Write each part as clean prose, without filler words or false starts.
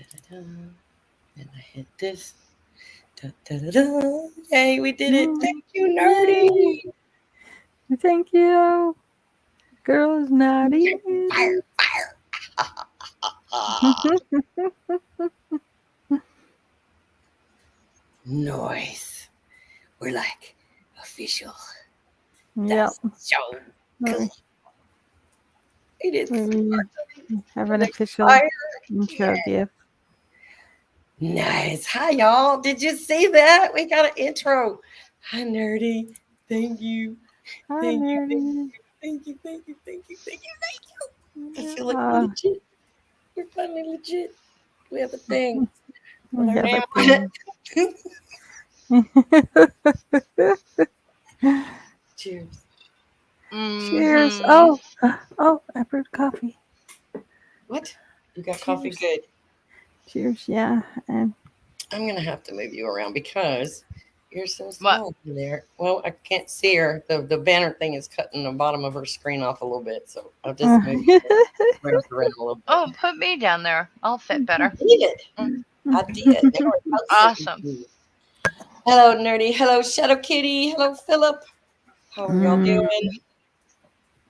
Da-da-da. And I hit this. Da-da-da-da. Hey, we did it. Thank you, Yay! Nerdy. Thank you, girls, naughty. Fire, fire. Ah, noise. We're like official. Yep. That's so Let cool. me, It is let me have an like official fire. intro Yeah. gift. Nice. Hi, y'all. Did you see that? We got an intro. Hi, Nerdy. Thank you. Hi, Thank you. Thank you. nerdy. Thank you. Thank you. Thank you. Thank you. Thank you. I feel like we're Yeah. legit. We're finally legit. We have a thing with We our have a name on thing. it. Cheers. Cheers. Mm-hmm. Oh, I brewed coffee. What? You got coffee? Cheers. Good. Cheers. Yeah. And I'm gonna have to move you around because you're so What? small over there. Well, I can't see her. The banner thing is cutting the bottom of her screen off a little bit, so I'll just move her around a little bit. Oh, put me down there. I'll fit better. I did. Mm, I did. They were posting awesome. you. Hello, Nerdy. Hello, Shadow Kitty. Hello, Philip. How are y'all mm, doing?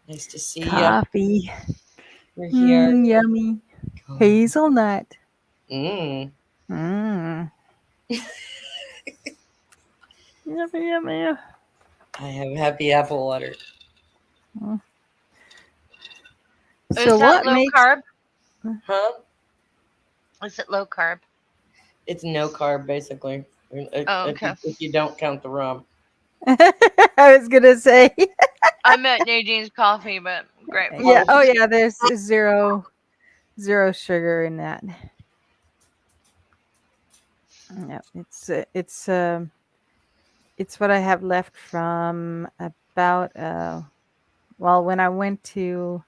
Nice to see you. coffee. We're here. Yummy. Oh, Hazelnut. mm. Mm. Yummy, yummy. I have happy apple water. Mm. Is So that what low makes carb? Huh? Is it low carb? It's no carb, basically. Oh, okay. If you don't count the rum. I was gonna say I meant Nadine's coffee, but great. yeah. Oh, Oh yeah, there's zero sugar in that. Yeah, it's what I have left from about well when I went to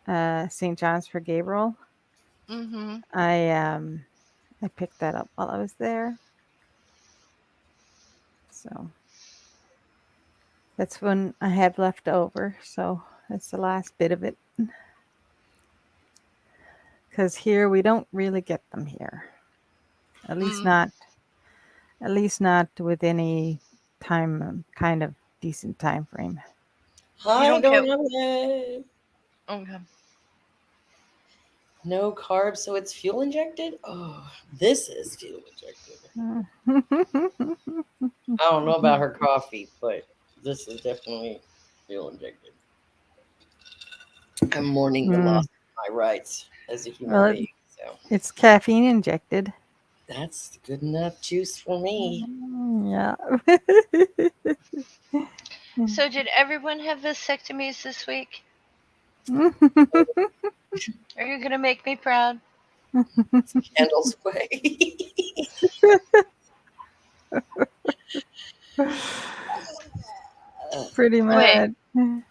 St. John's for Gabriel, Mm-hmm. I picked that up while I was there. So that's when I had left over. So that's the last bit of it. Because here we don't really get them here. At least Mm. not at least not with any time kind of decent time frame. You hi, don't get. Donut. Okay. No carbs, so it's fuel injected? Oh, this is fuel injected. I don't know about her coffee, but this is definitely fuel injected. I'm mourning the loss Mm, of my rights as a human well, being. So it's caffeine injected. that's good enough juice for me. Yeah. So, did everyone have vasectomies this week? Are you gonna make me proud? Candles way. Pretty Wait, much.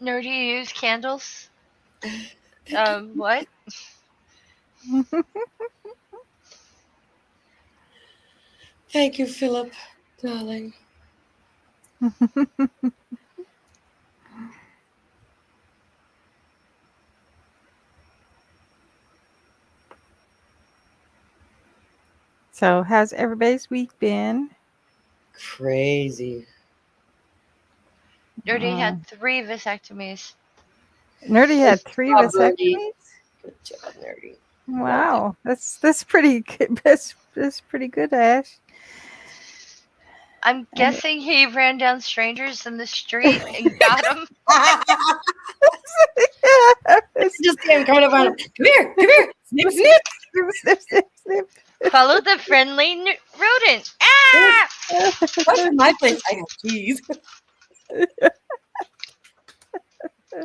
nerdy, you use candles? What? Thank you, Philip, darling. So, how's everybody's week been? Crazy. Nerdy had Mm. 3 vasectomies. Nerdy Good had three job, Nerdy. vasectomies. Good job, Nerdy. Well done. Wow, that's pretty good. That's pretty good, Ash. I'm I, guessing he ran down strangers in the street and got them. It's- Just came kind of on. Come here, come here. Snip, snip. snip, snip, snip. Follow the friendly rodent. Ah! What's in my place? I got keys.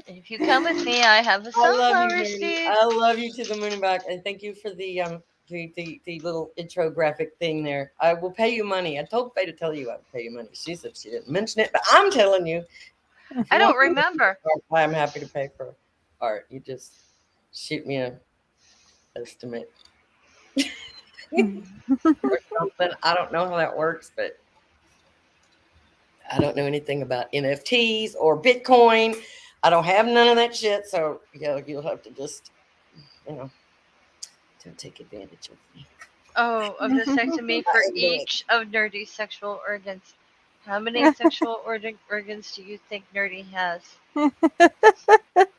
If you come with me, I have a I love you, sunflower Nerdy. seed. I love you to the moon and back. And thank you for the little intro graphic thing there. I will pay you money. I told Faye to tell you I would pay you money. She said she didn't mention it, but I'm telling you, if I you want don't me to remember. art, I'm happy to pay for art. You just shoot me a estimate or something. I don't know how that works, but I don't know anything about NFTs or Bitcoin. I don't have none of that shit. So yeah, you'll have to just, you know, Don't take advantage of me. Oh, a vasectomy for I know it. each of Nerdy's sexual organs. How many sexual organs do you think Nerdy has?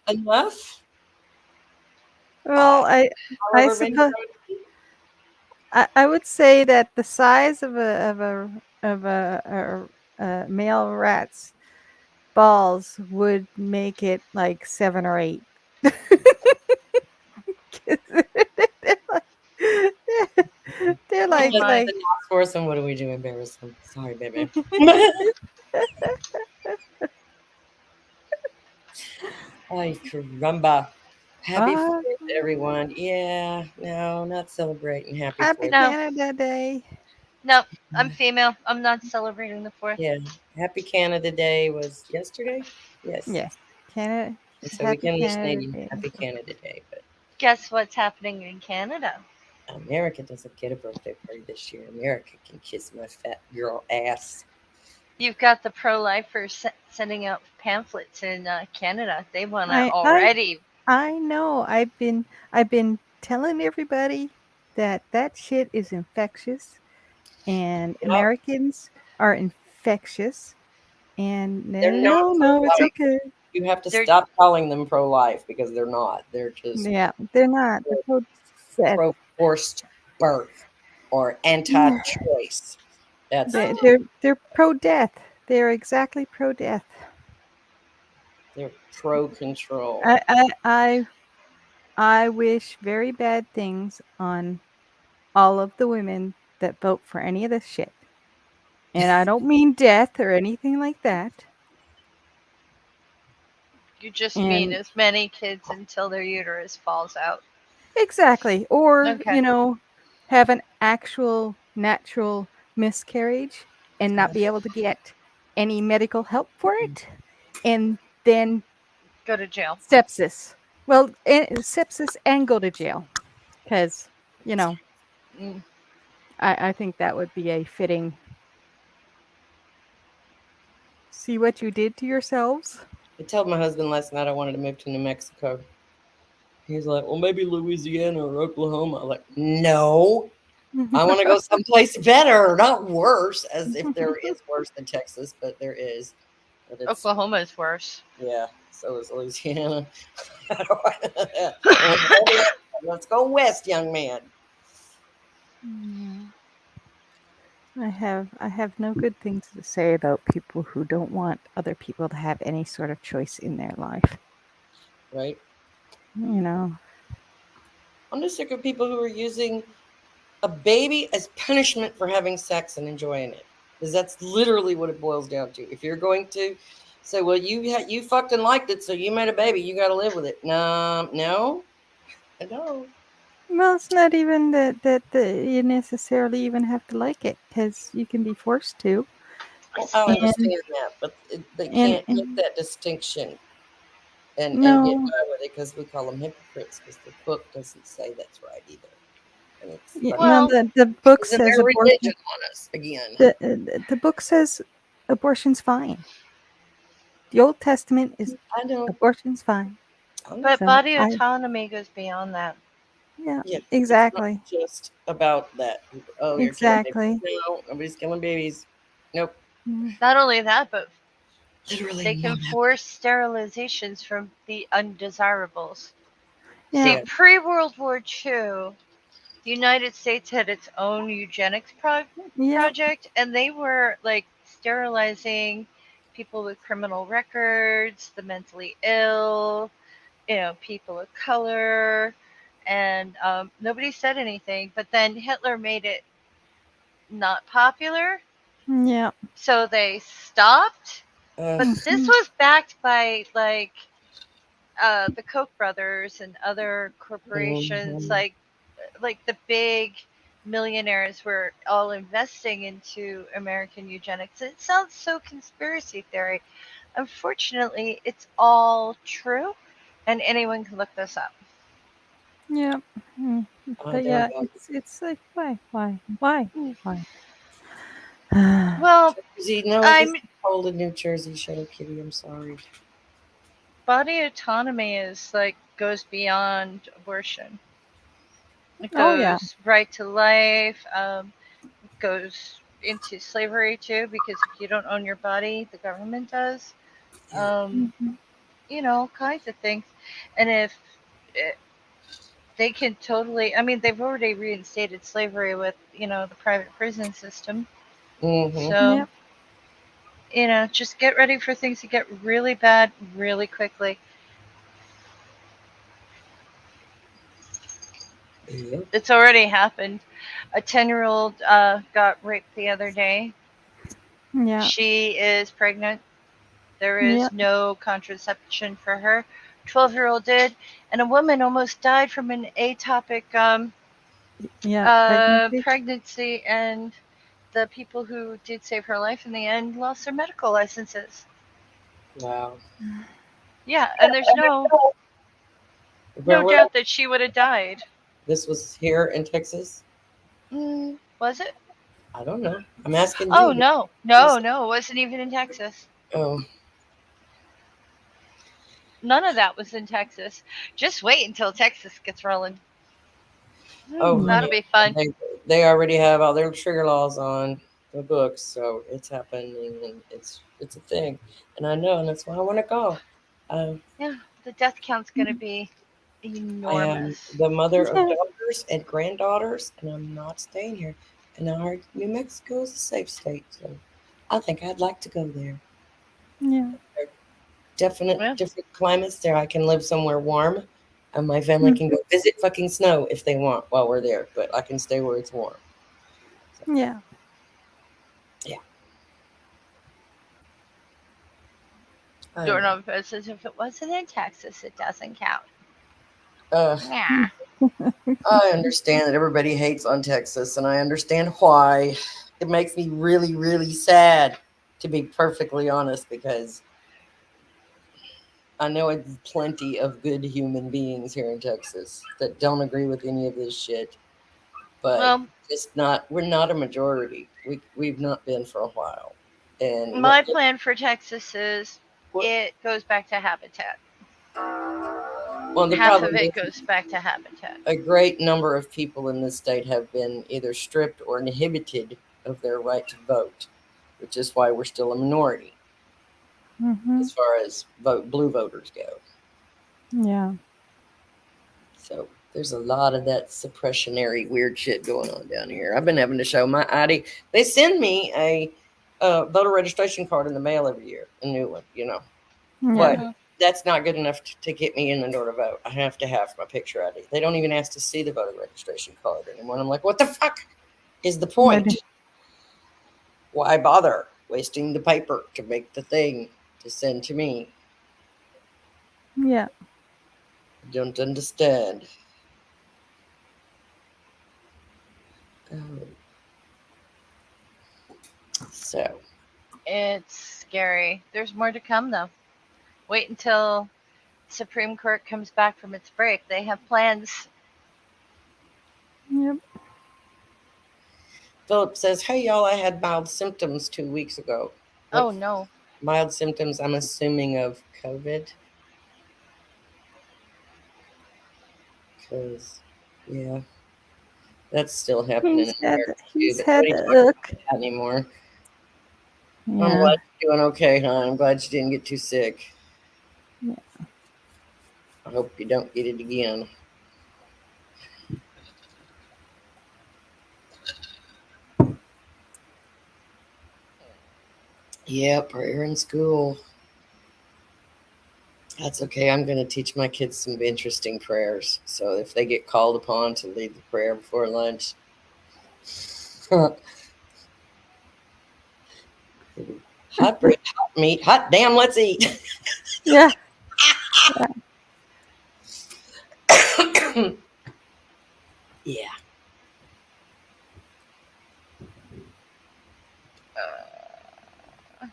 Enough. Well, I However many. suppose I would say that the size of a male rat's balls would make it like 7 or 8. 'Cause they're like they're Oh He like does my. like the task force, and what do we do? Embarrass him. Sorry, baby. Ay, caramba. Happy Ah, 4th, everyone. Yeah, no, not celebrating. Happy happy 4th. No, Canada Day. no, I'm female. I'm not celebrating the 4th. Yeah, Happy Canada Day was yesterday. Yes, Yes, Canada. and so we Happy can wish Canada Nadine Day. Happy Canada Day, but Guess what's happening in Canada? America doesn't get a birthday party this year. America can kiss my fat girl ass. You've got the pro-lifers sending out pamphlets in Canada. They want to I I already. I know. I've been telling everybody that that shit is infectious, and Yep, Americans are infectious. And they're not no, no, it's pro-life. okay. You have to They're stop calling them pro-life because they're not. They're just Yeah, they're not. They're pro death. pro-forced birth or Yeah, anti-choice. That's they're oh, they're, they're pro death. They're exactly pro death. they're pro-control. I wish very bad things on all of the women that vote for any of this shit. And I don't mean death or anything like that. you just mean And as many kids until their uterus falls out. exactly. Or, Okay. have an actual natural miscarriage and not be able to get any medical help for it. And then Go to jail. sepsis. Well, sepsis and go to jail. Because, you know, Mm. I think that would be a fitting see what you did to yourselves. I told my husband last night I wanted to move to New Mexico. He's like, well, maybe Louisiana or Oklahoma. I'm like, no, I want to go someplace better, not worse, as if there is worse than Texas, but there is. But it's, Oklahoma is worse. yeah, so is Louisiana. Let's go west, young man. Yeah. I have no good things to say about people who don't want other people to have any sort of choice in their life. Right? You know. I'm just sick of people who are using a baby as punishment for having sex and enjoying it, because that's literally what it boils down to. If you're going to say, well, you fucked and liked it, so you made a baby, you got to live with it. No, I don't. Well, it's not even that you necessarily even have to like it, because you can be forced to. Well, I And understand that, but they and, can't make and that distinction and get no, by with it because we call them hypocrites because the book doesn't say that's right either. And it's like no, Well, the book using says their religion abortion. on us again. The book says abortion's fine. The Old Testament is I know. abortion's fine. I know. but So body I autonomy goes beyond that. yeah, Yes, it's not exactly, just about that. Oh, you're killing babies. exactly. No, nobody's killing babies. Nope. Mm, Not only that, but Literally they can none. force sterilizations from the undesirables. See, yeah, Yeah. pre World War II, the United States had its own eugenics yeah, project, and they were like sterilizing people with criminal records, the mentally ill, people of color, and nobody said anything. But then Hitler made it not popular, yeah. so they stopped. But this Mhm. was backed by like the Koch brothers and other corporations, Mhm. like the big millionaires were all investing into American eugenics. It sounds so conspiracy theory. Unfortunately, it's all true, and anyone can look this up. Yeah. Mm. I But don't yeah, know. it's like why, why? Well, Jersey, no, it gets I'm cold in New Jersey. Shadow Kitty, I'm sorry. body autonomy is like goes beyond abortion. It Oh yeah. goes right to life. It goes into slavery too, because if you don't own your body, the government does. Yeah. Um, Mhm. all kinds of things. And if it, they can totally, I mean, they've already reinstated slavery with, the private prison system. Mm-hmm. So, Yep. just get ready for things to get really bad really quickly. Yep. It's already happened. A 10-year-old got raped the other day. Yeah. She is pregnant. There is Yep. no contraception for her. 12-year-old did. And a woman almost died from an atopic Yeah. Pregnancy. pregnancy. And the people who did save her life in the end lost their medical licenses. Wow. Yeah, and there's Where no was doubt that she would have died. this? Was here in Texas? Was it? I don't know. I'm asking Oh, you. no. No, no, it wasn't even in Texas. Oh, None of that was in Texas. Just wait until Texas gets rolling. oh, That'll honey, Yeah. be fun. they already have all their trigger laws on the books, so it's happening and it's a thing, and I know, and that's why I want to go. Um, Yeah, the death count's going to be I am enormous. the mother of daughters and granddaughters, and I'm not staying here. And I heard New Mexico is a safe state, so I think I'd like to go there. Yeah. There are definite Yeah. different climates there. I can live somewhere warm, and my family can Mhm. go visit fucking snow if they want while we're there, but I can stay where it's warm. So, Yeah. yeah, I know. Doorknob says if it wasn't in Texas, it doesn't count. Uh, Yeah. I understand that everybody hates on Texas, and I understand why. It makes me really, really sad, to be perfectly honest, because I know it's plenty of good human beings here in Texas that don't agree with any of this shit, but Well, just not. We're not a majority. We've not been for a while, and my plan for Texas is what it goes back to habitat. well, the Half problem of it is goes back to habitat. a great number of people in this state have been either stripped or inhibited of their right to vote, which is why we're still a minority Mhm. as far as blue voters go. Yeah. So there's a lot of that suppressionary weird shit going on down here. I've been having to show my ID. They send me a voter registration card in the mail every year, a new one, Yeah. but Hmm. that's not good enough to get me in the door to vote. I have to have my picture ID. They don't even ask to see the voter registration card anymore. I'm like, what the fuck is the What? point? Why bother wasting the paper to make the thing to send to me? Yeah. I don't understand. Oh, so It's scary. There's more to come though. Wait until Supreme Court comes back from its break. They have plans. Yep. Philip says, "Hey y'all, I had mild symptoms 2 weeks ago. Oh What no. mild symptoms? I'm assuming of COVID, because yeah, that's still happening in America too. He's But had nobody the talks ick. about that anymore. I'm Yeah. glad you're doing okay, hon. I'm glad you didn't get too sick. Yeah. I hope you don't get it again." Yeah, prayer in school. That's okay. I'm going to teach my kids some interesting prayers. So if they get called upon to lead the prayer before lunch, hot bread, hot meat, hot damn, let's eat. Yeah. Yeah. Uh,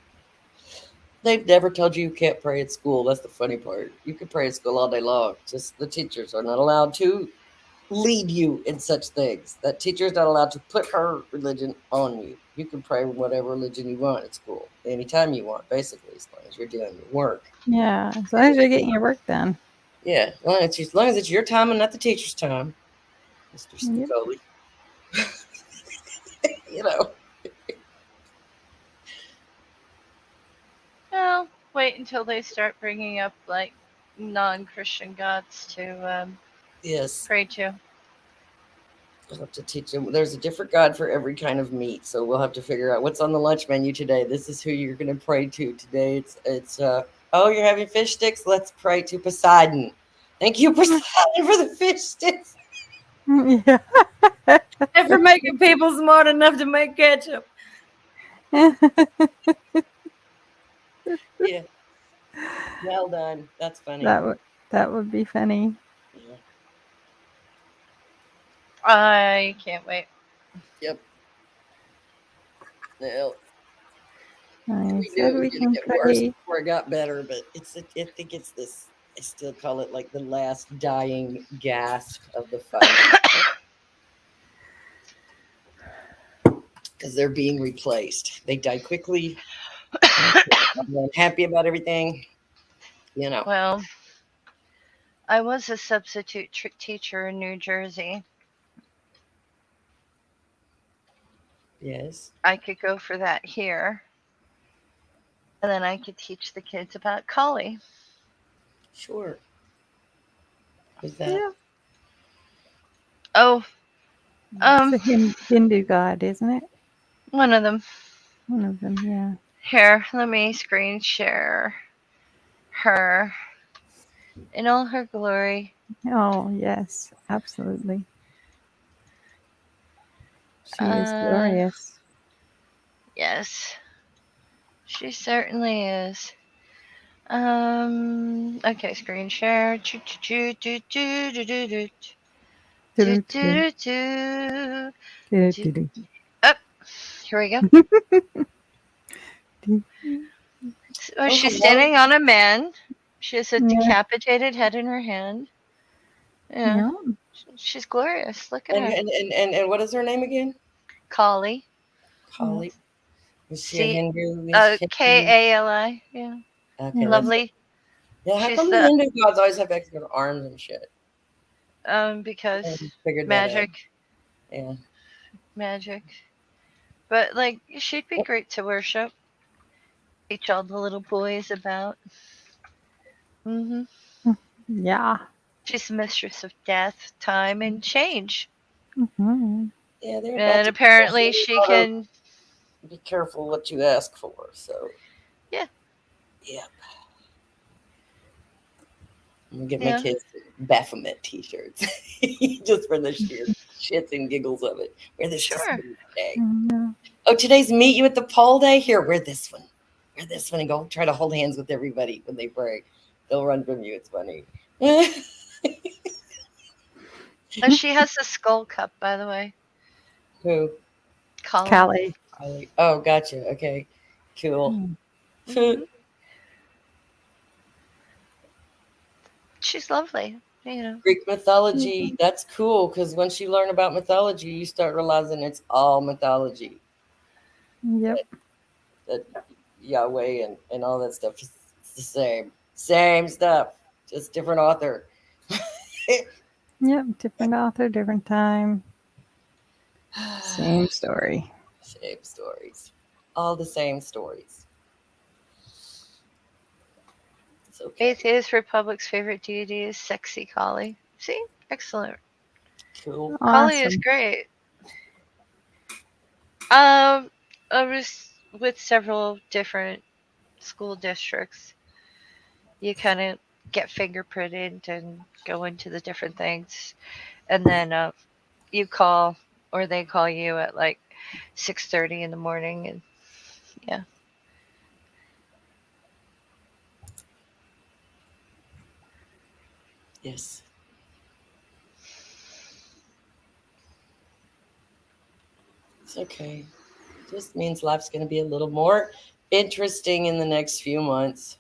They've never told you you can't pray at school. That's the funny part. You can pray at school all day long. Just the teachers are not allowed to lead you in such things. That teacher is not allowed to put her religion on you. You can pray whatever religion you want at school, anytime you want, basically, as long as you're doing your work. Yeah. As long as you're getting your work done. Yeah, as long as it's your time and not the teacher's time. Mr. Yep. Spicoli. You know. Well, wait until they start bringing up like non-Christian gods to Yes. pray to. We'll have to teach them. There's a different God for every kind of meat, so we'll have to figure out what's on the lunch menu today. This is who you're going to pray to today. It's oh, you're having fish sticks. Let's pray to Poseidon. Thank you, Poseidon, for the fish sticks Yeah. and for making people smart enough to make ketchup. Yeah, well done. That's funny. That would be funny. Yeah. I can't wait. Yep. Well, I we knew said it was we going to can get worse pray. before it got better, but I think it's this. I still call it like the last dying gasp of the fight because they're being replaced. They die quickly. I'm happy about everything. You know. Well, I was a substitute teacher in New Jersey. Yes. I could go for that here, and then I could teach the kids about Kali. Sure. Who's that? Yeah. Oh, It's a Hindu god, isn't it? one of them. One of them, yeah. Here, let me screen share her in all her glory. Oh, yes, absolutely. She is Uh, glorious. yes, she certainly is. Okay, screen share. Choo, choo, choo, doo, doo, doo, doo, doo, doo, Do-do-do. doo, doo, doo. Do-do-do. Up, here we go. So Oh, she's hello. standing on a man. She has a Yeah, decapitated head in her hand. Yeah, yeah. she's glorious. Look at And her. and what is her name again? Kali. Yeah. Kali. Is she a C Hindu? Is Hindu? Kali. Yeah, Okay, Yeah. that's lovely. yeah. How She's come the the Hindu gods always have extra arms and shit? because I just figured that out. magic, Yeah. magic. But like, she'd be great to worship. Teach all the little boys about. Hmm. Yeah. She's the mistress of death, time, and change. Hmm. Yeah, they're about And to apparently, she can. be careful what you ask for. So Yeah, yeah, I'm gonna get my yeah, kids Baphomet T-shirts just for the sheer shits and giggles of it. Wear this to sure. school today. Yeah. Oh, today's meet you at the pole day. Here, wear this one. Wear this one and go try to hold hands with everybody when they pray. They'll run from you. It's funny. And she has a skull cup, by the way. Who? Kali. Callie. Oh, gotcha. Okay, cool. Mm. Hmm. She's lovely. You know. Greek mythology. That's cool because once you learn about mythology, you start realizing it's all mythology. Yep. That Yahweh and all that stuff. It's the same stuff, just different author. Yep. Different author, different time. Same story. Same stories, all the same stories. It's okay. Atheist Republic's favorite deity is sexy Kali. See? Excellent. Cool. Kali is Awesome. great. I was with several different school districts. You kind of get fingerprinted and go into the different things, and then you call or they call you at like 6:30 in the morning, and yeah. Yes. It's okay. Just means life's going to be a little more interesting in the next few months.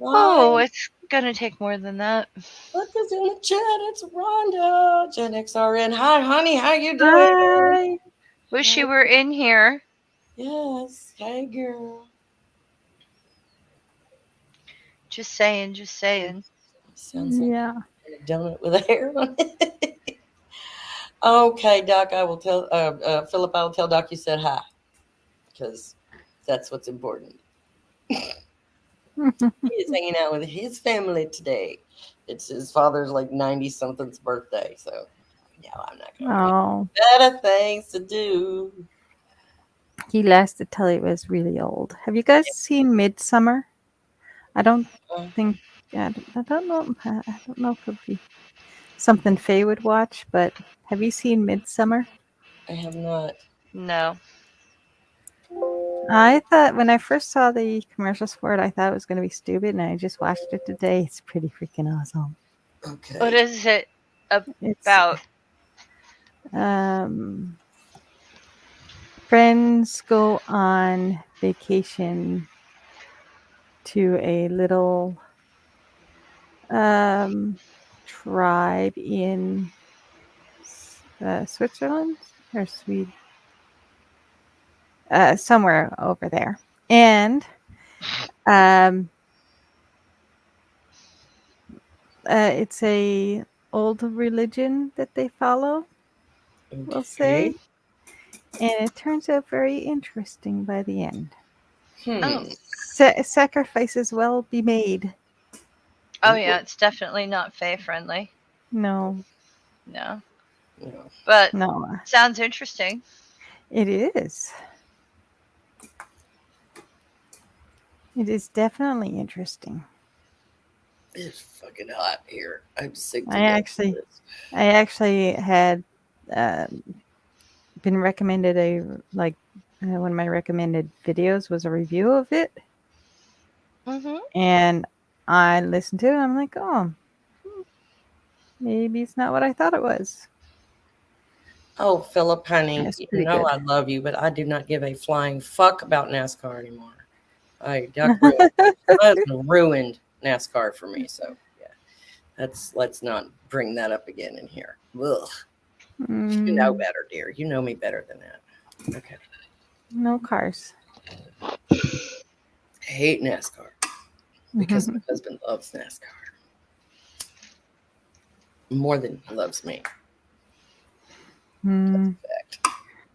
Oh, Hi. it's gonna take more than that. Look who's in the chat. It's Rhonda, Gen XRN. Hi, honey. How you doing? Hi. Wish Hi. you were in here. Yes. Hey, girl. Just saying, just saying. Sounds like Yeah. A donut with a hair on it. Okay, Doc. I will tell Philip. I will tell Doc you said hi because that's what's important. He is hanging out with his family today. It's his father's like 90 something's birthday, so no, I'm not going to. Oh, Better things to do. he lasted till he was really old. Have you guys seen Midsummer? I don't Uh, think I don't know. I don't know if it'd be something Faye would watch, but have you seen Midsummer? I have not. No. I thought when I first saw the commercials for it, I thought it was going to be stupid, and I just watched it today. It's pretty freaking awesome. What Okay. is it It's about? um, friends go on vacation to a little tribe in Switzerland or Sweden, somewhere over there, and um, it's a old religion that they follow, we'll Okay. say, and it turns out very interesting by the end. Oh. Hmm. Sacrifices will be made. Oh Ooh, yeah, it's definitely not Fae friendly. No, No. no. But no, sounds interesting. it is. It is definitely interesting. It's fucking hot here. I'm sick to I death of actually, this. I actually had uh, been recommended one of my recommended videos was a review of it, Mm-hmm. and I listened to it. And I'm like, oh, maybe it's not what I thought it was. Oh, Philip, honey, It's you pretty know good. I love you, but I do not give a flying fuck about NASCAR anymore. Duck ruined. My husband ruined NASCAR for me, so yeah. Let's not bring that up again in here. Ugh. You know Mm, better, dear. You know me better than that. Okay. no cars. I hate NASCAR because my husband loves NASCAR more than he loves me. Mm, Fact.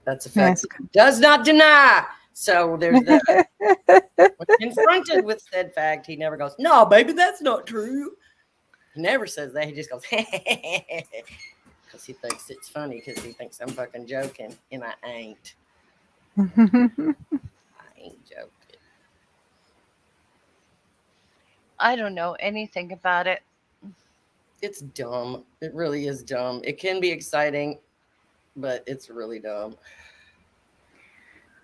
That's a fact yes. he does not deny. So there's that. When confronted with said fact, he never goes, "No, baby, that's not true." He never says that. He just goes, because he thinks it's funny because he thinks I'm fucking joking, and I ain't. I ain't joking. I don't know anything about it. It's dumb. It really is dumb. It can be exciting, but it's really dumb.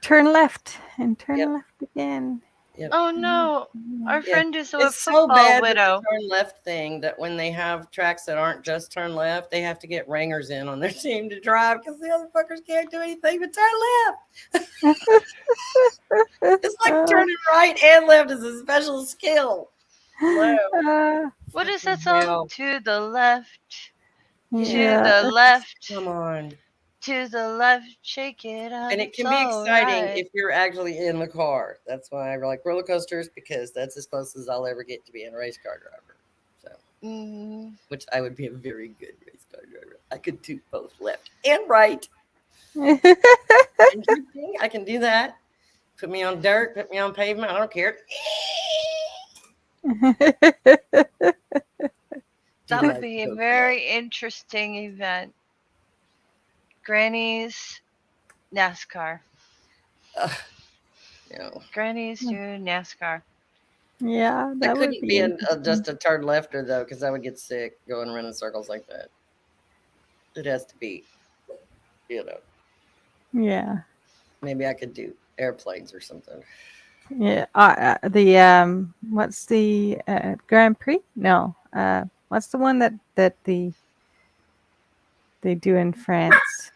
Turn left and turn Yep. left again. Yep. Oh no, our Yeah. friend is a It's so football bad with the widow. turn left thing that when they have tracks that aren't just turn left, they have to get ringers in on their team to drive because the other fuckers can't do anything but turn left. It's like turning right and left is a special skill. Hello. What is that Fucking song? hell. To the left, to Yeah. the left, Come on. to the left, shake it up, And it it's can be exciting alright. if you're actually in the car. That's why I like roller coasters because that's as close as I'll ever get to being a race car driver. So, Mm, which I would be a very good race car driver. I could do both left and right. And drifting, I can do that. Put me on dirt, put me on pavement. I don't care. Do that would my be a coke love. very interesting event. Granny's NASCAR. Uh, you know, Granny's do NASCAR. Yeah, I that would couldn't be be interesting. just a turn lefter though, because I would get sick going around in circles like that. It has to be, you know. Yeah. Maybe I could do airplanes or something. Yeah. The what's the Grand Prix? No. What's the one that they do in France?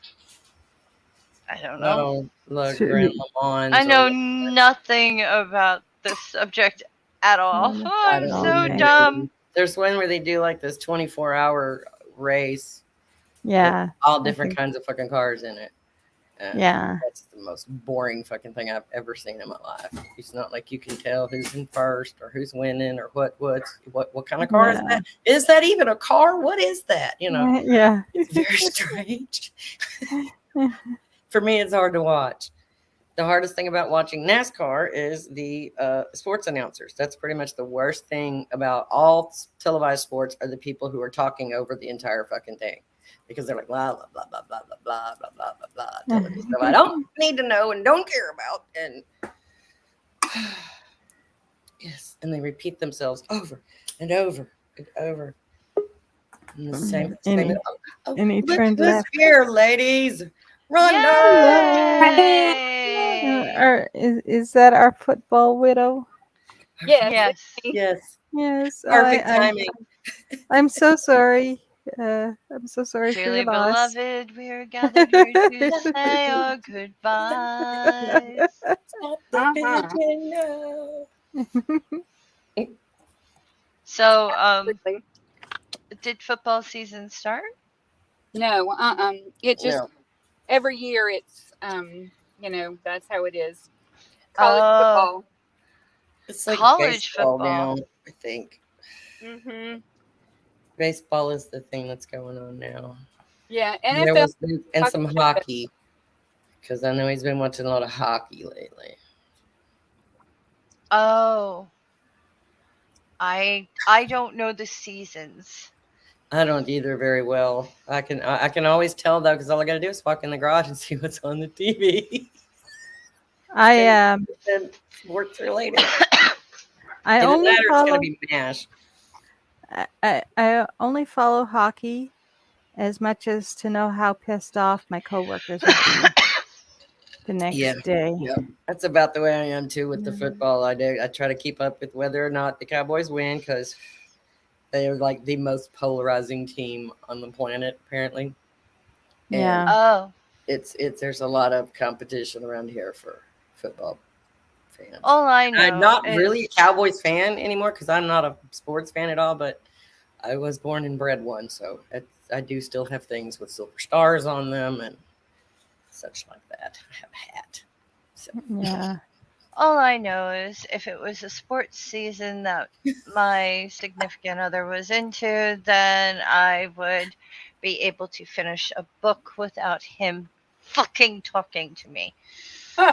I don't know. Oh, look, Grand Should- Le I Mans or know whatever. nothing about this subject at all. yeah, Oh, I I'm don't so okay. dumb. even. There's one where they do like this 24-hour race with Yeah. all I different think kinds of fucking cars in it. And Yeah. that's the most boring fucking thing I've ever seen in my life. It's not like you can tell who's in first or who's winning or what kind of car is Yeah. that? Is that even a car? What is that? Yeah. It's very strange. For me, it's hard to watch. The hardest thing about watching NASCAR is the sports announcers. That's pretty much the worst thing about all televised sports are the people who are talking over the entire fucking thing. Because they're like blah blah blah blah blah blah blah blah blah blah blah, telling me stuff I don't need to know and don't care about. And yes, and they repeat themselves over and over and over. And the same. Any Oh, any look trend who's left? here, ladies! Roland. Yay! Yay! Is that our football widow? Yes. Yes. Yes, Yes. perfect timing. I'm so sorry. I'm so sorry for Truly your loss. beloved, we are gathered here to say our goodbyes. Stop the pigeon now. So, Absolutely. did football season start? No, it just No, every year it's that's how it is. College Oh, football. it's like college baseball football. now. I think Mhm. baseball is the thing that's going on now. Yeah, There NFL. was and some hockey because I know he's been watching a lot of hockey lately. Oh, I don't know the seasons. I don't either very well. I can always tell though because all I got to do is walk in the garage and see what's on the TV. I And sports related. I Either only that or it's follow gonna be MASH. I only follow hockey as much as to know how pissed off my coworkers would be the Yeah. next day. Yep. That's about the way I am too with the football. I try to keep up with whether or not the Cowboys win because they are like the most polarizing team on the planet, apparently. And Yeah. Oh, it's there's a lot of competition around here for football fans. all I I'm know not really a is Cowboys fan anymore because I'm not a sports fan at all, but I was born and bred one, so I do still have things with silver stars on them and such like that. I have a hat. So Yeah. all I know is if it was a sports season that my significant other was into, then I would be able to finish a book without him fucking talking to me.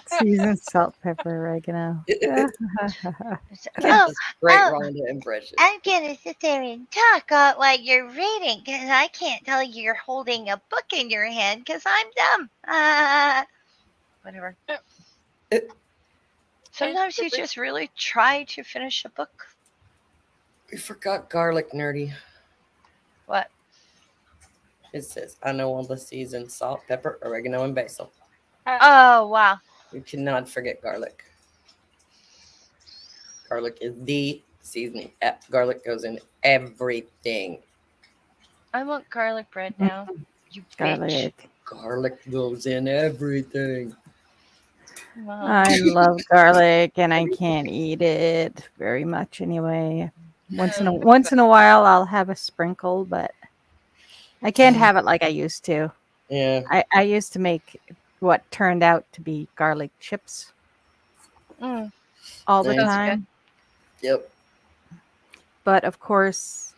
Seasoned salt, pepper, oregano. It's, get oh, this great oh, Rhonda impression. I'm gonna sit there and talk while you're reading because I can't tell you're holding a book in your hand because I'm dumb. Whatever. Sometimes you just really try to finish a book. We forgot garlic, nerdy. What? It says, I know all the seasons: salt, pepper, oregano, and basil. Oh, wow. You cannot forget garlic. Garlic is the seasoning. Garlic goes in everything. I want garlic bread now. You bitch. Garlic. Garlic goes in everything. Wow. I love garlic and I can't eat it very much anyway. Once in a while I'll have a sprinkle, but I can't have it like I used to. Yeah. I used to make what turned out to be garlic chips Mm, all the Sounds time. Yep. But of course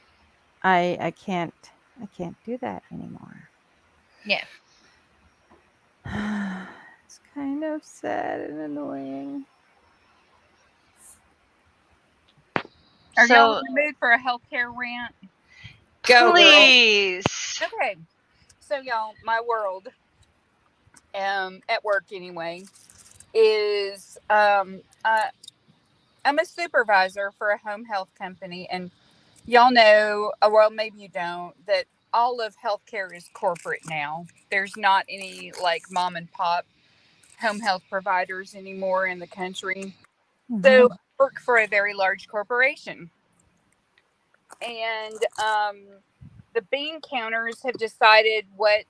I can't do that anymore. yeah. It's kind of sad and annoying. Are y'all So, in the mood for a healthcare rant? Go, girl. please. Okay. So y'all, my world, at work anyway, is I'm a supervisor for a home health company, and y'all know, well, maybe you don't, that all of healthcare is corporate now. There's not any like mom and pop home health providers anymore in the country. So I work for a very large corporation, and the bean counters have decided what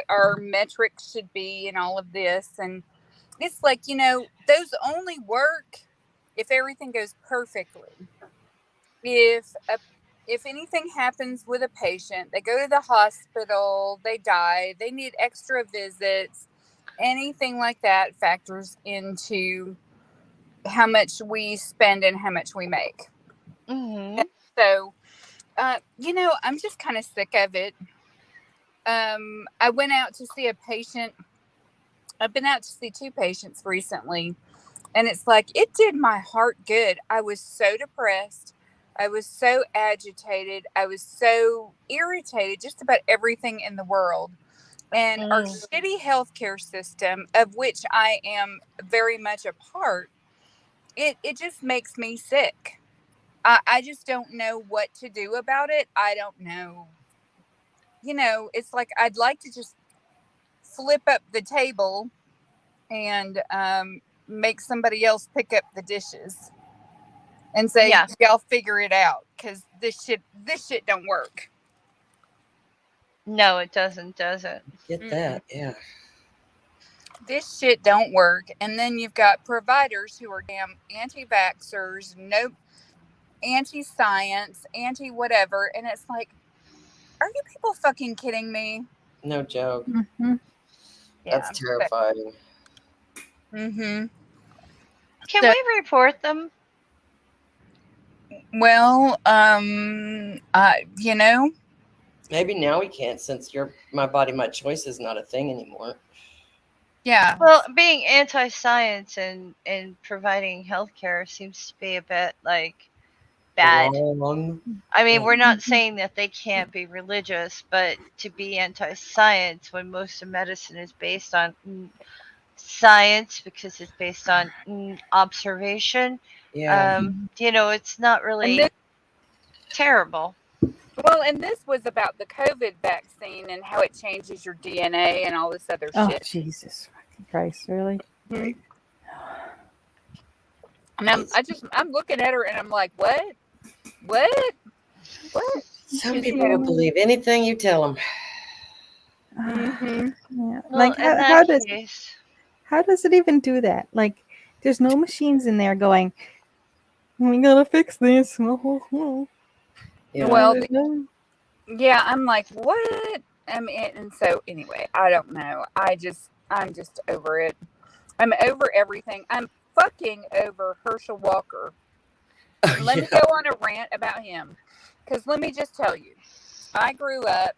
our metrics should be and all of this. And it's like, those only work if everything goes perfectly. If if anything happens with a patient, they go to the hospital, they die, they need extra visits, anything like that factors into how much we spend and how much we make. Mm-hmm. So, I'm just kind of sick of it. I went out to see a patient. I've been out to see 2 patients recently, and it's like it did my heart good. I was so depressed. I was so agitated. I was so irritated just about everything in the world. And our shitty healthcare system, of which I am very much a part, it just makes me sick. I just don't know what to do about it. I don't know. It's like I'd like to just flip up the table and make somebody else pick up the dishes and say, Yeah. y'all figure it out, because this shit don't work. No, it doesn't, does it? Get that, yeah. This shit don't work. And then you've got providers who are damn anti-vaxxers, no anti-science, anti-whatever, and it's like, are you people fucking kidding me? No joke. Mm-hmm. That's terrifying. Mm-hmm. Can So, we report them? well, Maybe now we can't, since my body, my choice is not a thing anymore. yeah. Well, being anti-science and providing healthcare seems to be a bit like bad. Wrong. I mean, Yeah. we're not saying that they can't be religious, but to be anti-science when most of medicine is based on science because it's based on observation, Yeah. it's not really And terrible. this was about the COVID vaccine and how it changes your DNA and all this other Oh, shit. Jesus fucking Christ, really? And I'm looking at her and I'm like, what? Some people will believe anything you tell them. Mm-hmm. Yeah. Well, Like, in that how case, does it even do that? Like, there's no machines in there going, we gotta fix this. Yeah. Well, yeah, I'm like, what? I mean, and so anyway, I don't know. I'm just over it. I'm over everything. I'm fucking over Herschel Walker. Let me go on a rant about him. Because let me just tell you, I grew up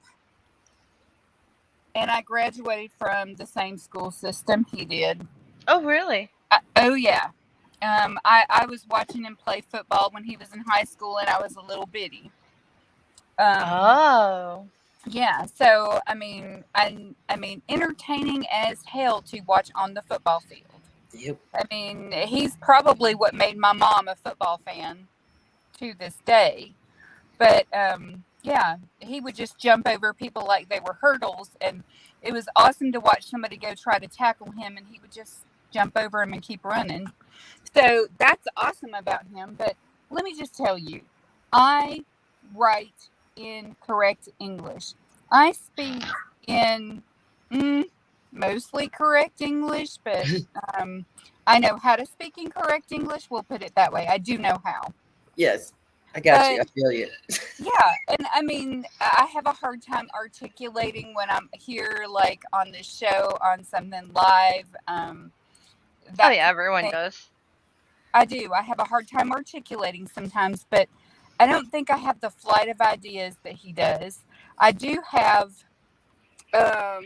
and I graduated from the same school system he did. oh really? Oh, yeah. I was watching him play football when he was in high school and I was a little bitty. Oh. Yeah, so I mean, entertaining as hell to watch on the football field. Yep. I mean, he's probably what made my mom a football fan to this day. But yeah, he would just jump over people like they were hurdles, and it was awesome to watch somebody go try to tackle him, and he would just jump over him and keep running. So that's awesome about him. But let me just tell you, I write in correct English. I speak in mostly correct English, but I know how to speak in correct English. We'll put it that way. I do know how. Yes. I got you. I feel you. Yeah, and I mean, I have a hard time articulating when I'm here, like on this show, on something live. Oh yeah, everyone does. I do. I have a hard time articulating sometimes, but I don't think I have the flight of ideas that he does. I do have a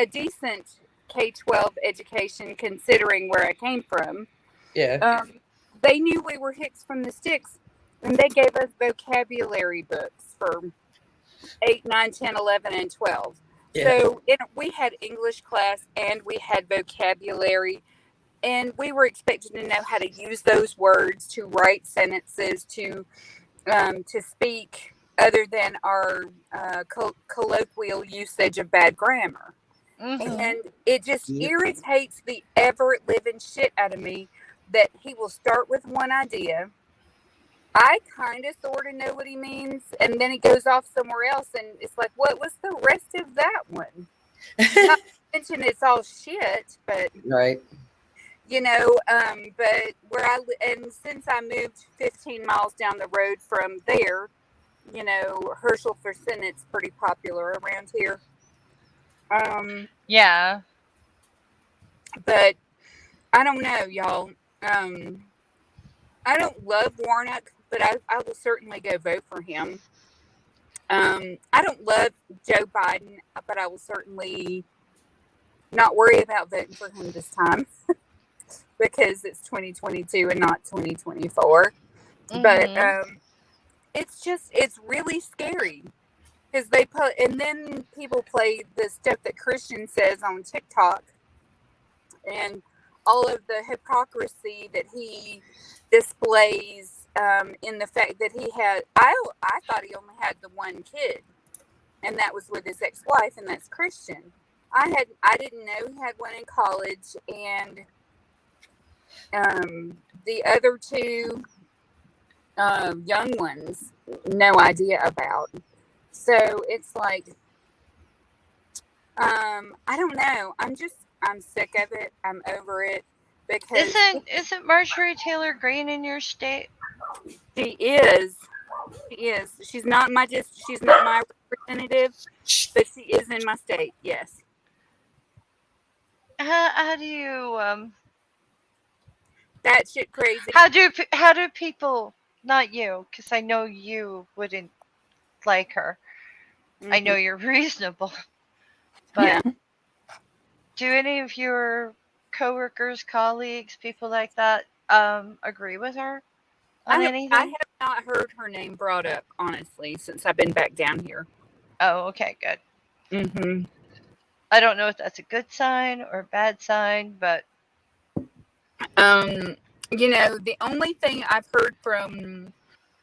decent K-12 education considering where I came from. Yeah. They knew we were Hicks from the sticks, and they gave us vocabulary books for 8, 9, 10, 11, and 12. Yeah. So we had English class and we had vocabulary, and we were expected to know how to use those words, to write sentences, to speak other than our colloquial usage of bad grammar. Mm-hmm. And it just irritates the ever-living shit out of me that he will start with one idea. I kind of sort of know what he means, and then he goes off somewhere else, and it's like, what was the rest of that one? Not to mention it's all shit, but Right. But and since I moved 15 miles down the road from there, Herschel for Senate's pretty popular around here. Yeah. But I don't know, y'all. I don't love Warnock, but I will certainly go vote for him. I don't love Joe Biden, but I will certainly not worry about voting for him this time because it's 2022 and not 2024. But it's really scary because and then people play the stuff that Christian says on TikTok and all of the hypocrisy that he displays in the fact that I thought he only had the one kid, and that was with his ex-wife, and that's Christian. I didn't know he had one in college, and the other two young ones, no idea about. So it's like, I don't know. I'm sick of it. I'm over it because Isn't Marjorie Taylor Greene in your state? she is. She is. She's not my representative, but she is in my state. Yes. How do you That shit crazy. how do people, not you, because I know you wouldn't like her. I know you're reasonable, but Yeah. do any of your coworkers, colleagues, people like that agree with her on anything? I have not heard her name brought up, honestly, since I've been back down here. Oh, okay, good. Mm-hmm. I don't know if that's a good sign or a bad sign, but the only thing I've heard from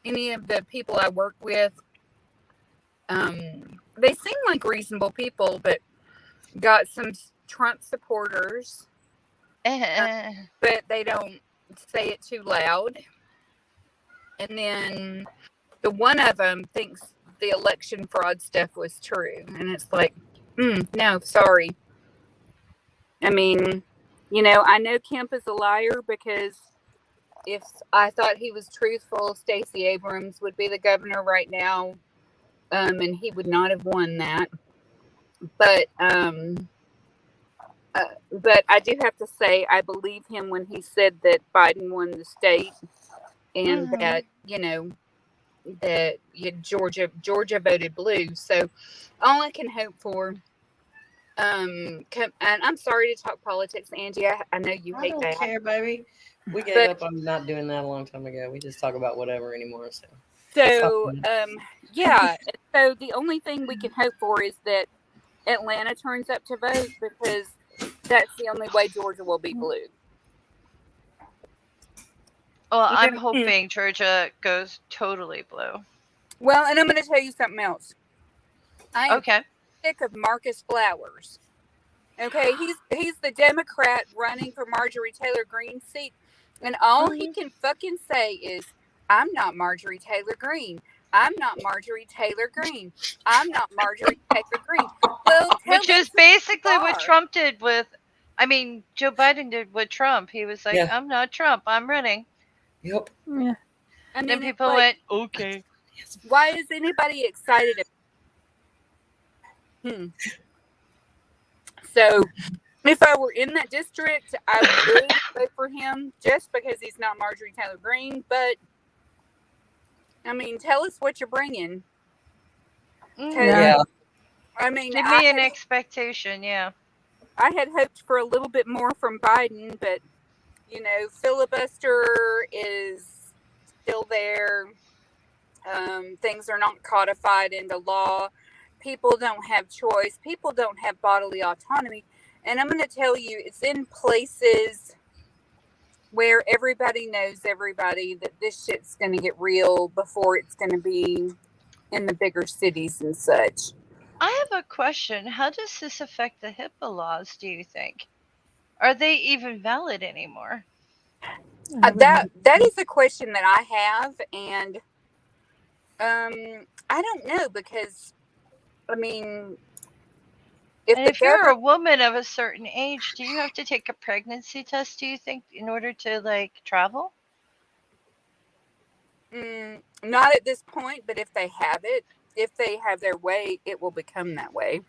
any of the people I work with, they seem like reasonable people, but got some Trump supporters, but they don't say it too loud. And then the one of them thinks the election fraud stuff was true, and it's like, no, sorry. I mean, I know Kemp is a liar because if I thought he was truthful, Stacey Abrams would be the governor right now, and he would not have won that. But I do have to say I believe him when he said that Biden won the state, and that Georgia voted blue. So all I can hope for. And I'm sorry to talk politics, Angie. I know you hate that. I don't care, baby. We gave up on not doing that a long time ago. We just talk about whatever anymore. So yeah. So the only thing we can hope for is that Atlanta turns up to vote, because that's the only way Georgia will be blue. Well, I'm hoping Georgia goes totally blue. Well, and I'm going to tell you something else. I'm Okay. sick of Marcus Flowers. Okay, he's the Democrat running for Marjorie Taylor Greene's seat, and all he can fucking say is, "I'm not Marjorie Taylor Greene. I'm not Marjorie Taylor Greene. I'm not Marjorie Taylor Greene." Well, which is basically what Trump did with, Joe Biden did with Trump. He was like, "I'm not Trump. I'm running." Yep. Yeah. And then people went, "Okay." Why is anybody excited? So, if I were in that district, I would vote for him just because he's not Marjorie Taylor Greene. But, tell us what you're bringing. Yeah. Give me an expectation, yeah. I had hoped for a little bit more from Biden, but, filibuster is still there. Things are not codified into law. People don't have choice. People don't have bodily autonomy. And I'm going to tell you, it's in places where everybody knows everybody that this shit's going to get real before it's going to be in the bigger cities and such. I have a question. How does this affect the HIPAA laws, do you think? Are they even valid anymore? That is a question that I have, and I don't know, because if And the if you're a government, woman of a certain age, do you have to take a pregnancy test, do you think, in order to like travel? not at this point, but if they have it, if they have their way, it will become that way.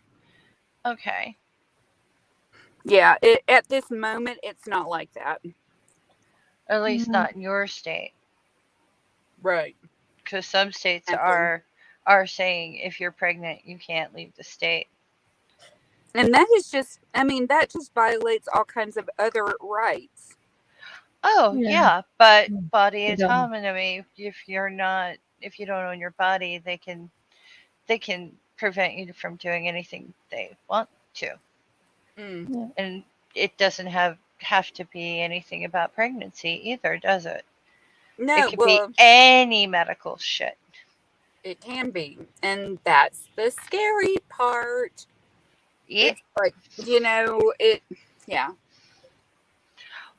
Okay. Yeah, at this moment, it's not like that. Or at least Mm, not in your state. Right. Because some states Exactly. are saying if you're pregnant, you can't leave the state. And that is just, I mean, that just violates all kinds of other rights. Oh yeah. yeah, but Mm, body you don't. autonomy. If you don't own your body, they can prevent you from doing anything they want to, Mm. Yeah. and it doesn't have to be anything about pregnancy either, does it? It No, could be well, any medical shit. it can be. And that's the scary part. Yeah. It's like, it, yeah. So,